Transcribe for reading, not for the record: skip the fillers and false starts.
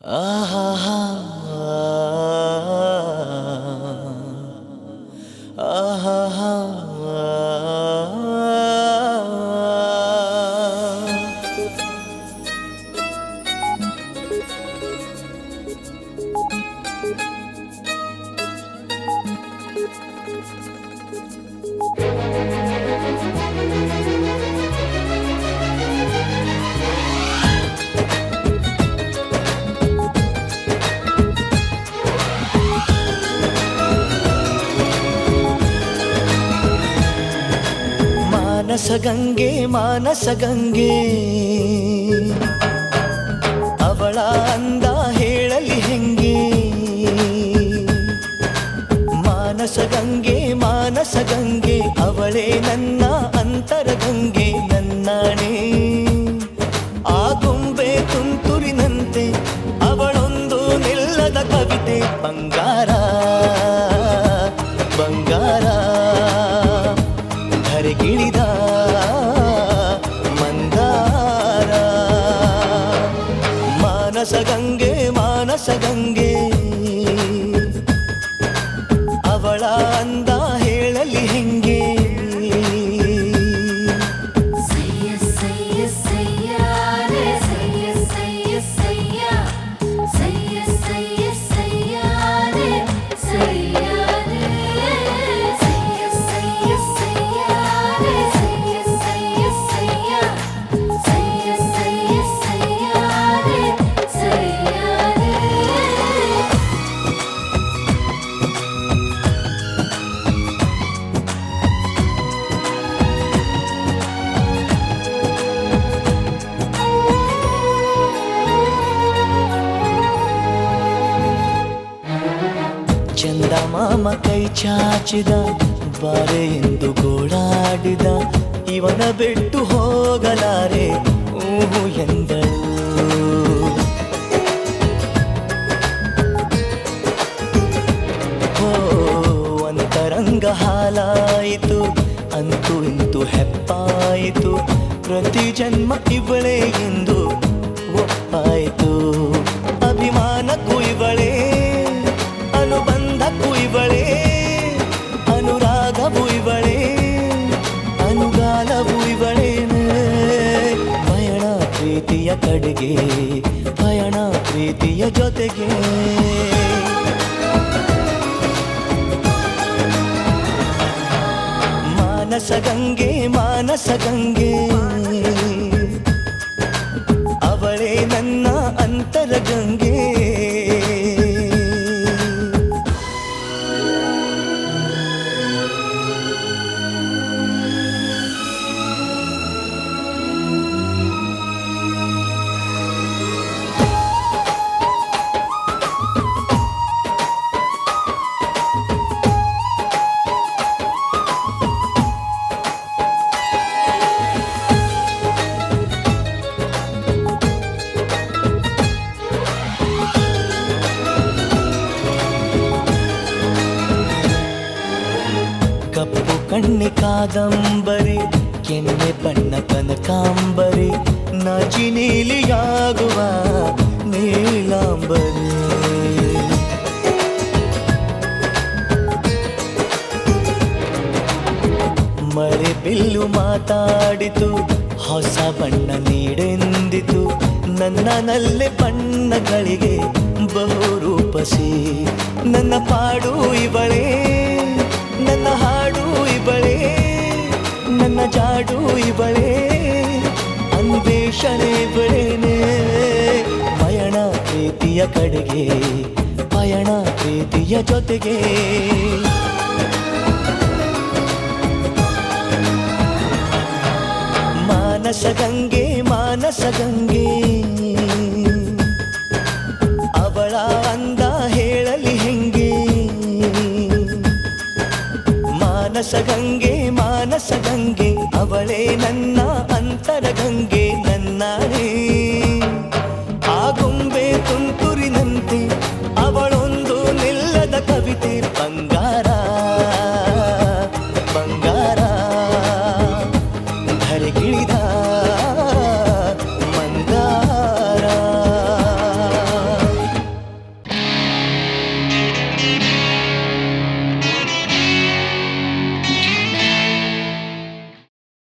ಆಹಾ ಆಹಾ ಮಾನಸಗಂಗೆ ಮಾನಸಗಂಗೆ ಅವಳ ಅಂದ ಹೇಳಲಿ ಹೆಂಗೆ ಮಾನಸಗಂಗೆ ಮಾನಸಗಂಗೆ ಅವಳೇ ನನ್ನ ಅಂತರಗಂಗೆ ನನ್ನಾಣೆ ಆ ಗೊಂಬೆ ತುಂತುರಿನಂತೆ ಅವಳೊಂದು ನಿಲ್ಲದ ಕವಿತೆ ಬಂಗಾರ ಬಂಗಾರ ಧರೆಗಿಳಿದ ಮಂದಾರ ಮಾನಸಗಂಗೆ ಮಾನಸಗಂಗೆ ಅವಳ ಅಂದ ಹೇಳಲಿ ಹೆಂಗೆ ಚಂದ ಮಾಮ ಕೈ ಚಾಚಿದ ಬಾರೆ ಎಂದು ಗೋಳಾಡಿದ ಇವನ ಬಿಟ್ಟು ಹೋಗಲಾರೆ ಊಹು ಎಂದಳು ಹೋ ಅಂತರಂಗ ಹಾಲಾಯಿತು ಅಂತೂ ಇಂತೂ ಹೆಪ್ಪಾಯಿತು ಪ್ರತಿ ಜನ್ಮ ಇವಳೇ ಎಂದು ಒಪ್ಪಾಯಿತು ಅಭಿಮಾನಕ್ಕೂ ಇವಳೇ ಅನುಬಂಧಕ್ಕೂ ಇವಳೇ ಅನುರಾಗವೂ ಇವಳೇ ಅನುಗಾಲವೂ ಇವಳೇನೆ ಪಯಣ ಪ್ರೀತಿಯ ಕಡೆಗೆ ಪಯಣ ಪ್ರೀತಿಯ ಜೊತೆಗೆ ಮಾನಸಗಂಗೆ ಮಾನಸಗಂಗೆ ಅವಳೇ ನನ್ನ ಅಂತರಗಂಗೆ ಕಪ್ಪು ಕಣ್ಣೆ ಕಾದಂಬರಿ ಕೆನ್ನೆ ಬಣ್ಣ ಕನಕಾಂಬರಿ ನಾಚಿ ನೀಲಿಯಾಗುವ ನೀಲಾಂಬರಿ ಮಳೆ ಬಿಲ್ಲು ಮಾತಾಡಿತು ಹೊಸ ಬಣ್ಣ ನೀಡೆಂದಿತು ನನ್ನನಲ್ಲೇ ಬಣ್ಣಗಳಿಗೆ ಬಹುರೂಪಸಿ ನನ್ನ ಪಾಡು ಇವಳೇ ನನ್ನ ಹಾಡು ಇವಳೇ ನನ್ನ ಜಾಡು ಇವಳೇ ಅನ್ವೇಷಣೆ ಇವಳೇನೆ ಪಯಣ ಪ್ರೀತಿಯ ಕಡೆಗೆ ಪಯಣ ಪ್ರೀತಿಯ ಜೊತೆಗೆ ಮಾನಸಗಂಗೆ ಮಾನಸಗಂಗೆ ಅವಳ ಅಂದ ಹೇಳಲಿ ಹೆಂಗೆ ಮಾನಸಗಂಗೆ ಮಾನಸಗಂಗೆ ಅವಳೇ ನನ್ನ